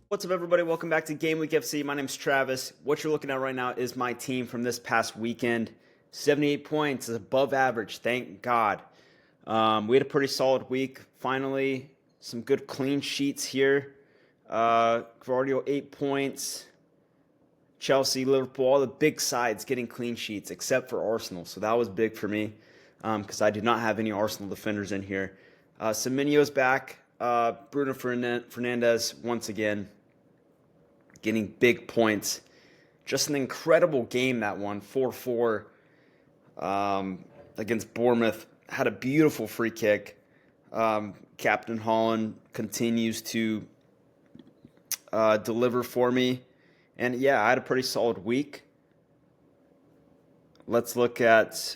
What's up, everybody? Welcome back to Game Week FC. My name's Travis. What you're looking at right now is my team from this past weekend. 78 points is above average, thank God. We had a pretty solid week. Finally, some good clean sheets here. Guardiola 8 points. Chelsea, Liverpool, all the big sides getting clean sheets except for Arsenal. So that was big for me because I did not have any Arsenal defenders in here. Semenyo's back. Bruno Fernandes once again getting big points. Just an incredible game, that one, 4-4 against Bournemouth. Had a beautiful free kick. Captain Holland continues to deliver for me. And yeah, I had a pretty solid week. Let's look at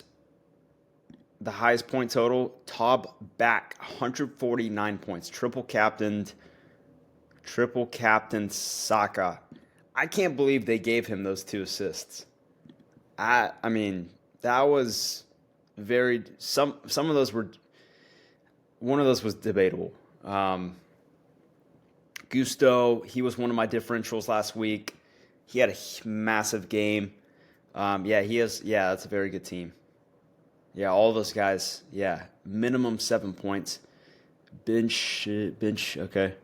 the highest point total. Tob back, 149 points. Triple captained Saka. I can't believe they gave him those 2 assists. I mean, that was very some of those were, one of those was debatable. Gusto, he was one of my differentials last week. He had a massive game. That's a very good team. Yeah, all those guys, minimum 7 points. Bench, okay.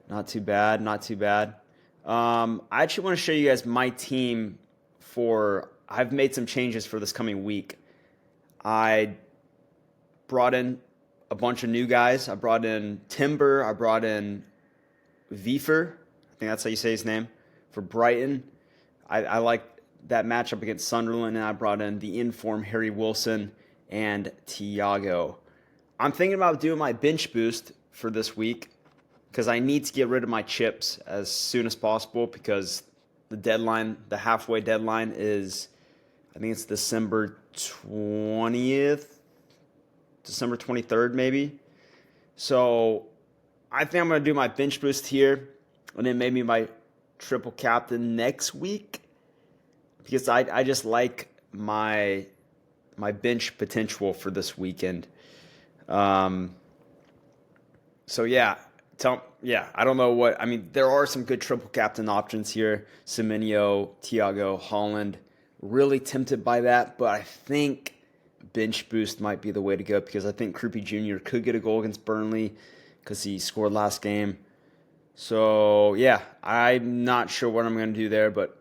Not too bad. I actually want to show you guys my team I've made some changes for this coming week. I brought in a bunch of new guys. I brought in Timber. I brought in Wiefer. I think that's how you say his name. For Brighton. I like that matchup against Sunderland, and I brought in the in-form Harry Wilson and Thiago. I'm thinking about doing my bench boost for this week because I need to get rid of my chips as soon as possible because the halfway deadline is, I think it's December 20th, December 23rd maybe. So I think I'm going to do my bench boost here and then maybe my triple captain next week because I just like my bench potential for this weekend. I don't know what, I mean, there are some good triple captain options here. Semenyo, Thiago, Holland. Really tempted by that, but I think bench boost might be the way to go because I think Krupi Jr. could get a goal against Burnley because he scored last game. So, yeah, I'm not sure what I'm going to do there, but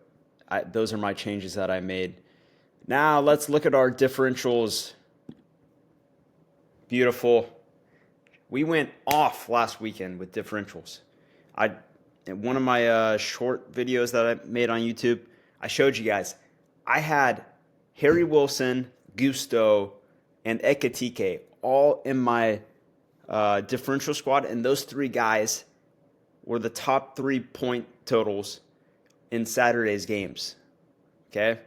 those are my changes that I made. Now, let's look at our differentials. Beautiful. We went off last weekend with differentials. In one of my short videos that I made on YouTube, I showed you guys. I had Harry Wilson, Gusto, and Ekitike all in my differential squad, and those 3 guys were the top 3 point totals in Saturday's games. Okay?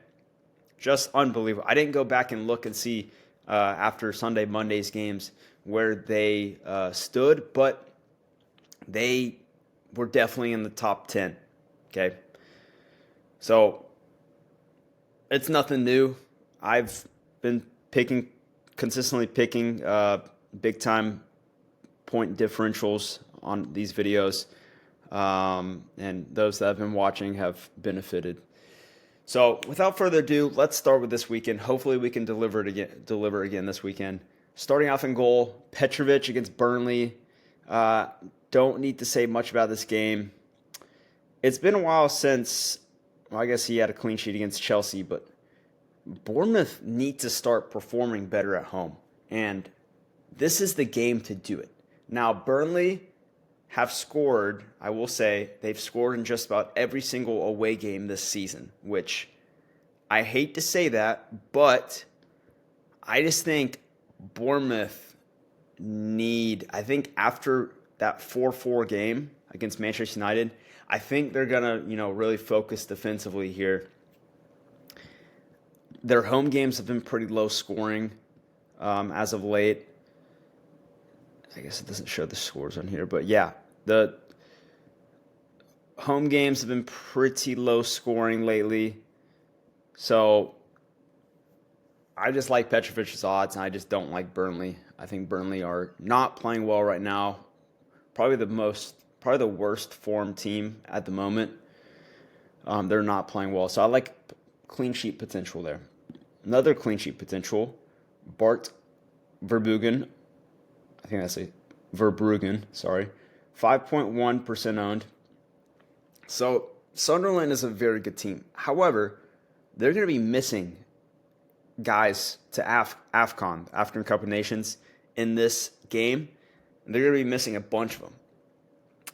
Just unbelievable. I didn't go back and look and see after Monday's games where they stood, but they were definitely in the top 10. Okay? So it's nothing new. I've been consistently picking big-time point differentials on these videos. And those that have been watching have benefited. So without further ado, let's start with this weekend. Hopefully we can deliver again this weekend. Starting off in goal, Petrovic against Burnley. Don't need to say much about this game. It's been a while since, I guess he had a clean sheet against Chelsea, but Bournemouth need to start performing better at home. And this is the game to do it. Now, Burnley have scored, I will say, they've scored in just about every single away game this season, which I hate to say that, but I just think Bournemouth I think after that 4-4 game against Manchester United, I think they're going to, really focus defensively here. Their home games have been pretty low scoring as of late. I guess it doesn't show the scores on here, but yeah, the home games have been pretty low scoring lately. So I just like Petrovic's odds, and I just don't like Burnley. I think Burnley are not playing well right now. Probably the worst form team at the moment. They're not playing well, so I like clean sheet potential there. Another clean sheet potential, Bart Verbruggen. I think that's a Verbruggen. Sorry, 5.1% owned. So Sunderland is a very good team. However, they're going to be missing guys to AFCON, African Cup of Nations, in this game. They're going to be missing a bunch of them.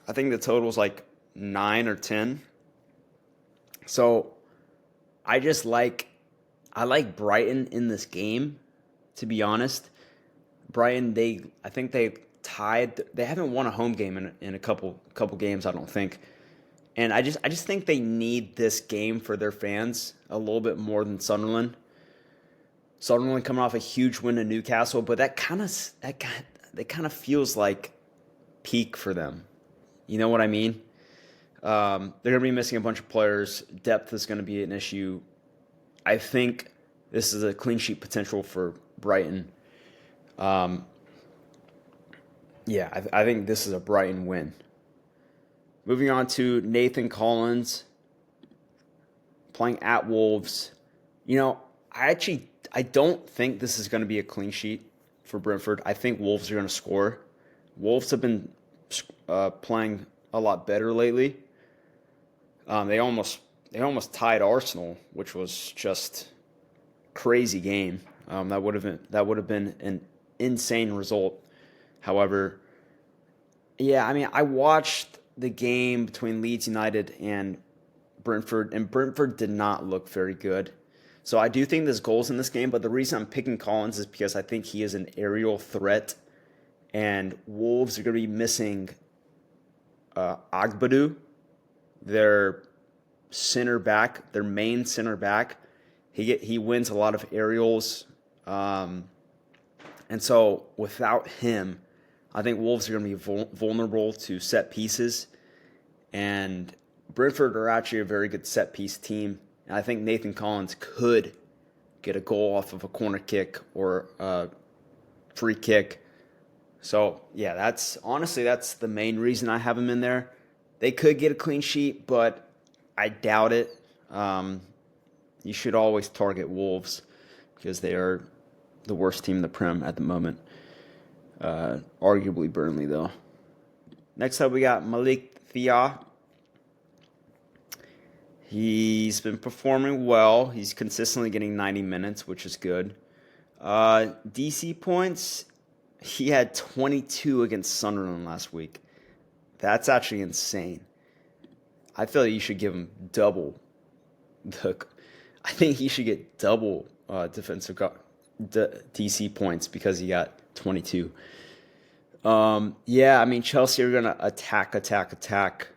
I think the total is like 9 or 10. So I like Brighton in this game, to be honest. Brighton, I think they tied. They haven't won a home game in a couple games, I don't think. And I just think they need this game for their fans a little bit more than Sunderland. Sunderland coming off a huge win in Newcastle, but that kind of feels like peak for them. You know what I mean? They're going to be missing a bunch of players. Depth is going to be an issue. I think this is a clean sheet potential for Brighton. I think this is a Brighton win. Moving on to Nathan Collins playing at Wolves. I don't think this is going to be a clean sheet for Brentford. I think Wolves are going to score. Wolves have been playing a lot better lately. They almost tied Arsenal, which was just crazy game. That would have been an insane result. However, I watched the game between Leeds United and Brentford did not look very good. So I do think there's goals in this game, but the reason I'm picking Collins is because I think he is an aerial threat, and Wolves are going to be missing Agbadu, their center back, their main center back. He wins a lot of aerials, and so without him, I think Wolves are going to be vulnerable to set pieces, and Brentford are actually a very good set piece team. And I think Nathan Collins could get a goal off of a corner kick or a free kick. So, yeah, that's the main reason I have him in there. They could get a clean sheet, but I doubt it. You should always target Wolves because they are the worst team in the Prem at the moment. Arguably Burnley, though. Next up, we got Malik Thia. He's been performing well. He's consistently getting 90 minutes, which is good. DC points, he had 22 against Sunderland last week. That's actually insane. I feel like you should give him double. I think he should get double defensive DC points because he got 22. Chelsea are going to attack.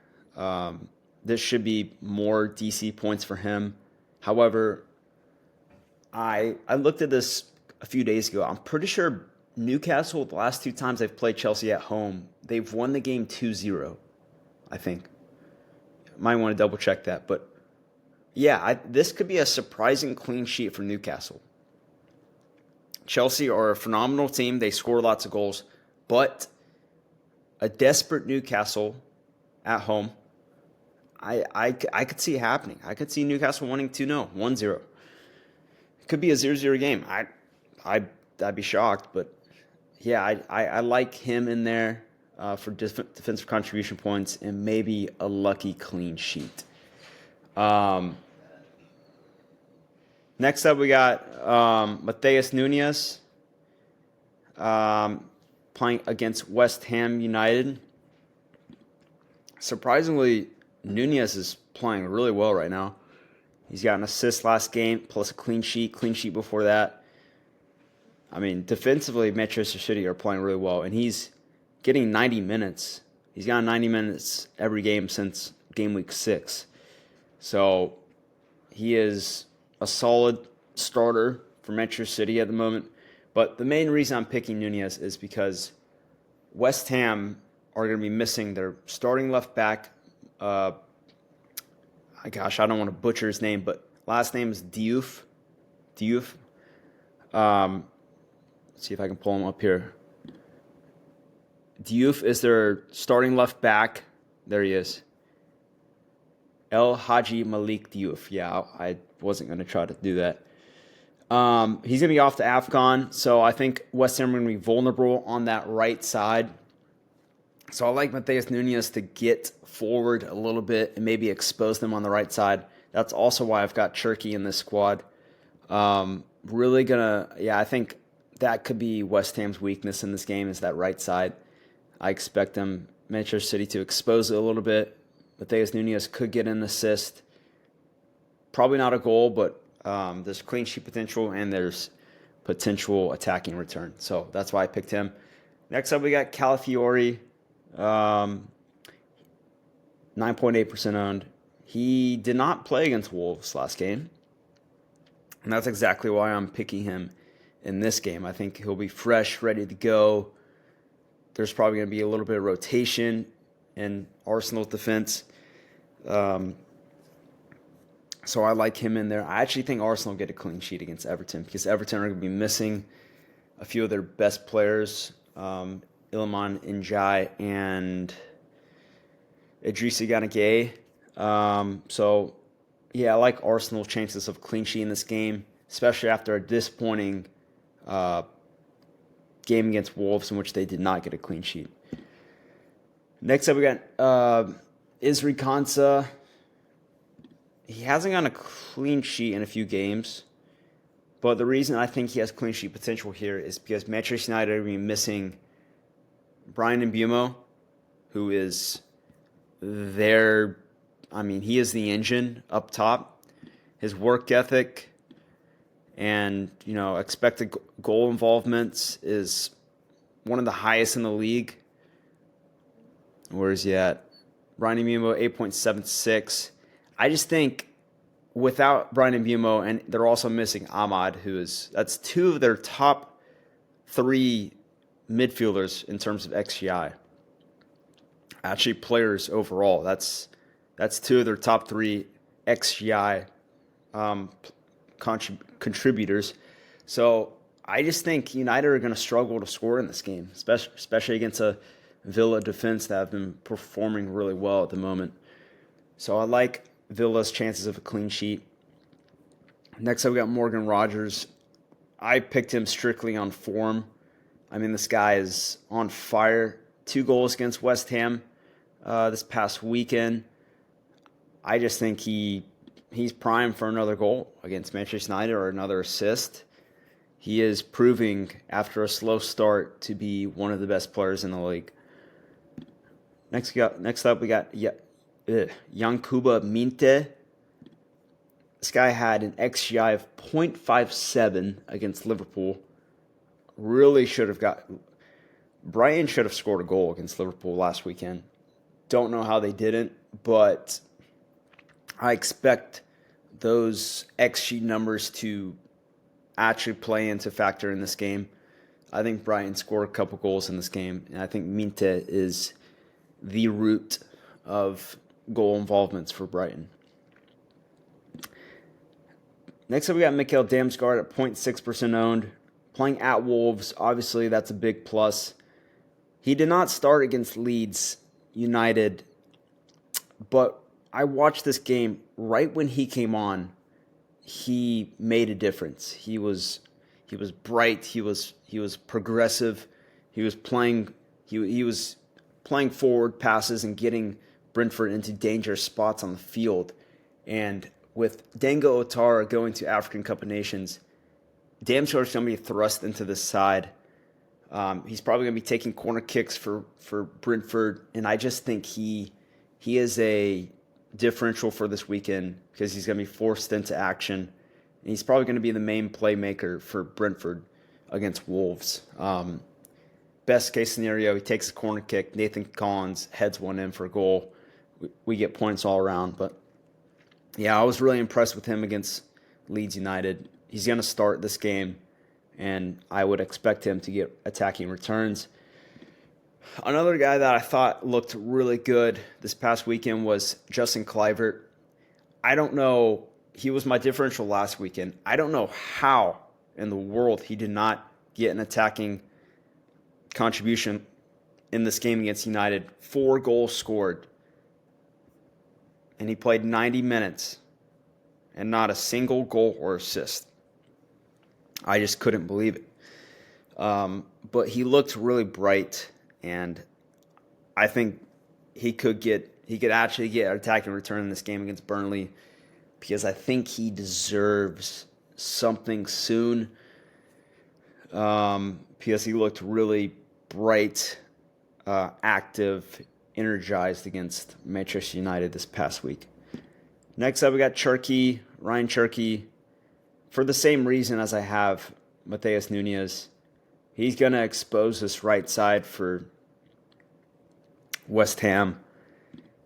This should be more DC points for him. However, I looked at this a few days ago. I'm pretty sure Newcastle, the last two times they've played Chelsea at home, they've won the game 2-0, I think. Might want to double check that. But, this could be a surprising clean sheet for Newcastle. Chelsea are a phenomenal team. They score lots of goals. But a desperate Newcastle at home, I could see it happening. I could see Newcastle winning 2-0, 1-0. It could be a 0-0 game. I'd be shocked, but I like him in there for defensive contribution points and maybe a lucky clean sheet. Next up, we got Mateus Nunes playing against West Ham United. Surprisingly, Nunez is playing really well right now. He's got an assist last game, plus a clean sheet before that. I mean, defensively, Manchester City are playing really well, and he's getting 90 minutes. He's got 90 minutes every game since game week 6. So he is a solid starter for Manchester City at the moment. But the main reason I'm picking Nunez is because West Ham are going to be missing their starting left back. I don't want to butcher his name, but last name is Diouf. Let's see if I can pull him up here. Diouf is their starting left back. There he is. El Hadji Malik Diouf. Yeah, I wasn't going to try to do that. He's going to be off to AFCON, so I think West Ham are going to be vulnerable on that right side. So I like Matheus Nunes to get forward a little bit and maybe expose them on the right side. That's also why I've got Cherki in this squad. Really going to, I think that could be West Ham's weakness in this game is that right side. I expect them, Manchester City, to expose it a little bit. Matheus Nunes could get an assist. Probably not a goal, but there's clean sheet potential and there's potential attacking return. So that's why I picked him. Next up, we got Calafiori, 9.8% owned. He did not play against Wolves last game, and that's exactly why I'm picking him in this game. I think he'll be fresh, ready to go. There's probably going to be a little bit of rotation in Arsenal's defense. So I like him in there. I actually think Arsenal will get a clean sheet against Everton because Everton are going to be missing a few of their best players, Iliman Ndiaye and Idrissa Gana Gueye. I like Arsenal's chances of clean sheet in this game, especially after a disappointing game against Wolves in which they did not get a clean sheet. Next up, we got Isri Konsa. He hasn't gotten a clean sheet in a few games, but the reason I think he has clean sheet potential here is because Manchester United are going to be missing Brian Mbeumo, who is he is the engine up top. His work ethic and, expected goal involvements is one of the highest in the league. Where is he at? Brian Mbeumo, 8.76. I just think without Brian Mbeumo, and they're also missing Ahmad, that's two of their top three midfielders in terms of XGI. Actually, players overall. That's two of their top three XGI contributors. So I just think United are going to struggle to score in this game, especially against a Villa defense that have been performing really well at the moment. So I like Villa's chances of a clean sheet. Next up, we got Morgan Rogers. I picked him strictly on form. This guy is on fire. 2 goals against West Ham this past weekend. I just think he's primed for another goal against Manchester United or another assist. He is proving, after a slow start, to be one of the best players in the league. Next up, we got Yankuba Minte. This guy had an XGI of 0.57 against Liverpool. Brighton should have scored a goal against Liverpool last weekend. Don't know how they didn't, but I expect those XG numbers to actually play into factor in this game. I think Brighton scored a couple goals in this game, and I think Minte is the root of goal involvements for Brighton. Next up, we got Mikhail Damsgaard at 0.6% owned. Playing at Wolves, obviously that's a big plus. He did not start against Leeds United, but I watched this game. Right when he came on, he made a difference. He was bright. He was progressive. He was playing forward passes and getting Brentford into dangerous spots on the field. And with Dango Otara going to African Cup of Nations, Damsgaard's going to be thrust into the side. He's probably going to be taking corner kicks for Brentford, and I just think he is a differential for this weekend because he's going to be forced into action, and he's probably going to be the main playmaker for Brentford against Wolves. Best case scenario, he takes a corner kick, Nathan Collins heads one in for a goal. We get points all around, but yeah, I was really impressed with him against Leeds United. He's going to start this game, and I would expect him to get attacking returns. Another guy that I thought looked really good this past weekend was Justin Kluivert. I don't know. He was my differential last weekend. I don't know how in the world he did not get an attacking contribution in this game against United. 4 goals scored. And he played 90 minutes and not a single goal or assist. I just couldn't believe it. But he looked really bright, and I think he could actually get an attacking return in this game against Burnley, because I think he deserves something soon. Because he looked really bright, active, energized against Manchester United this past week. Next up, we got Ryan Cherky. For the same reason as I have Matheus Nunes, he's going to expose this right side for West Ham.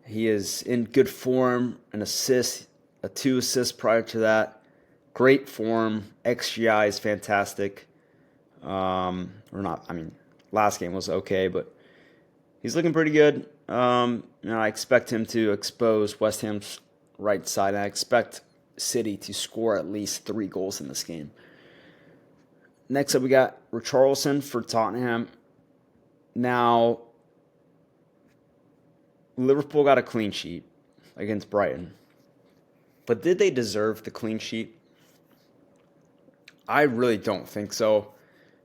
He is in good form, an assist, 2 assists prior to that. Great form. XGI is fantastic. Last game was okay, but he's looking pretty good. I expect him to expose West Ham's right side. I expect City to score at least 3 goals in this game. Next up, we got Richarlison for Tottenham. Now, Liverpool got a clean sheet against Brighton. But did they deserve the clean sheet? I really don't think so.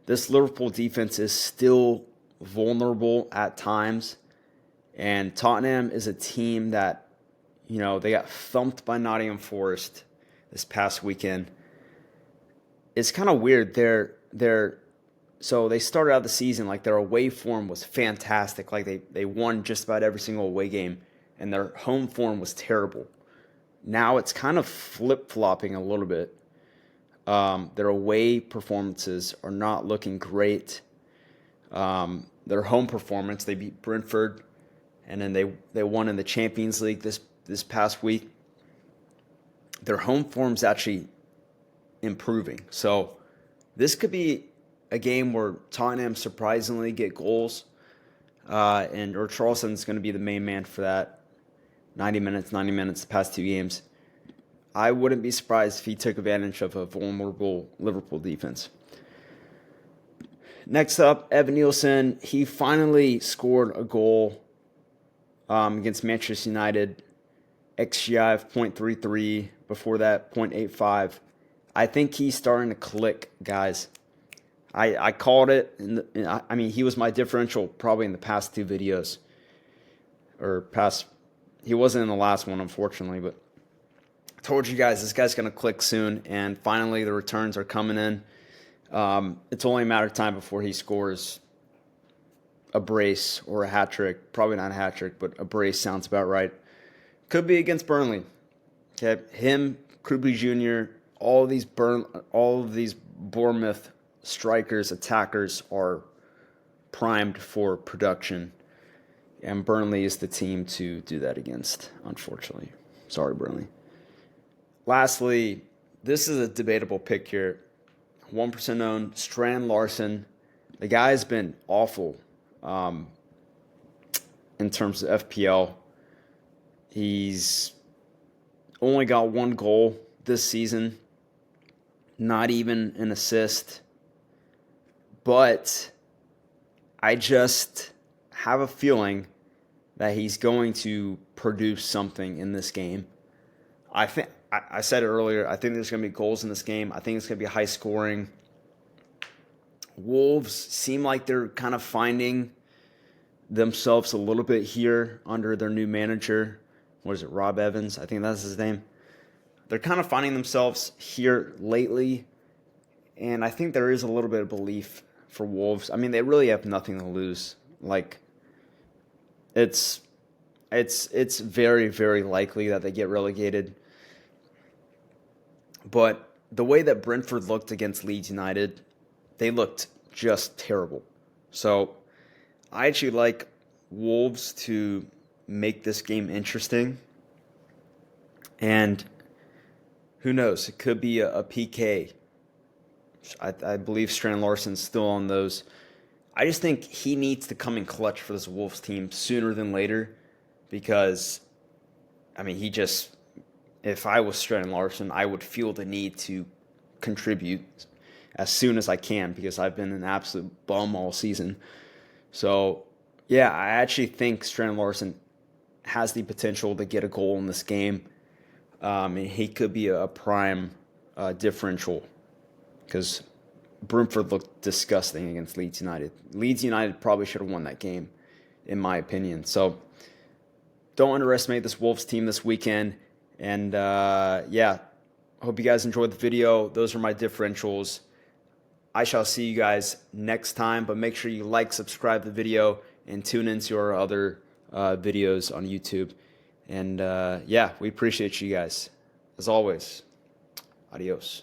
This Liverpool defense is still vulnerable at times. And Tottenham is a team that, they got thumped by Nottingham Forest this past weekend. It's kind of weird. So they started out the season like their away form was fantastic. Like they won just about every single away game, and their home form was terrible. Now it's kind of flip-flopping a little bit. Their away performances are not looking great. Their home performance, they beat Brentford, and then they won in the Champions League this past week. Their home form's actually improving. So this could be a game where Tottenham surprisingly get goals, and Richarlison's going to be the main man for that. 90 minutes the past 2 games. I wouldn't be surprised if he took advantage of a vulnerable Liverpool defense. Next up, Evan Nielsen. He finally scored a goal against Manchester United. XGI of 0.33. Before that, 0.85. I think he's starting to click, guys. I called it. He was my differential probably in the past 2 videos. He wasn't in the last one, unfortunately, but I told you guys this guy's going to click soon, and finally the returns are coming in. It's only a matter of time before he scores a brace or a hat trick. Probably not a hat trick, but a brace sounds about right. Could be against Burnley. Okay, him, Krubby Jr., all of these Bournemouth strikers, attackers are primed for production, and Burnley is the team to do that against, unfortunately. Sorry, Burnley. Lastly, this is a debatable pick here. 1% owned, Strand Larson. The guy's been awful in terms of FPL. He's only got 1 goal this season, not even an assist. But I just have a feeling that he's going to produce something in this game. I said it earlier, I think there's going to be goals in this game. I think it's going to be high scoring. Wolves seem like they're kind of finding themselves a little bit here under their new manager. What is it, Rob Evans? I think that's his name. They're kind of finding themselves here lately, and I think there is a little bit of belief for Wolves. I mean, they really have nothing to lose. Like, it's very, very likely that they get relegated. But the way that Brentford looked against Leeds United, they looked just terrible. So I actually like Wolves to make this game interesting. And who knows? It could be a PK. I believe Strand Larson's still on those. I just think he needs to come in clutch for this Wolves team sooner than later, because, if I was Strand Larson, I would feel the need to contribute. as soon as I can because I've been an absolute bum all season. So, yeah, I actually think Strand Larson has the potential to get a goal in this game. And he could be a prime differential because Broomford looked disgusting against Leeds United. Leeds United probably should have won that game, in my opinion. So don't underestimate this Wolves team this weekend. And yeah, hope you guys enjoyed the video. Those are my differentials. I shall see you guys next time, but make sure you like, subscribe the video, and tune into our other videos on YouTube. And yeah, we appreciate you guys. As always, adios.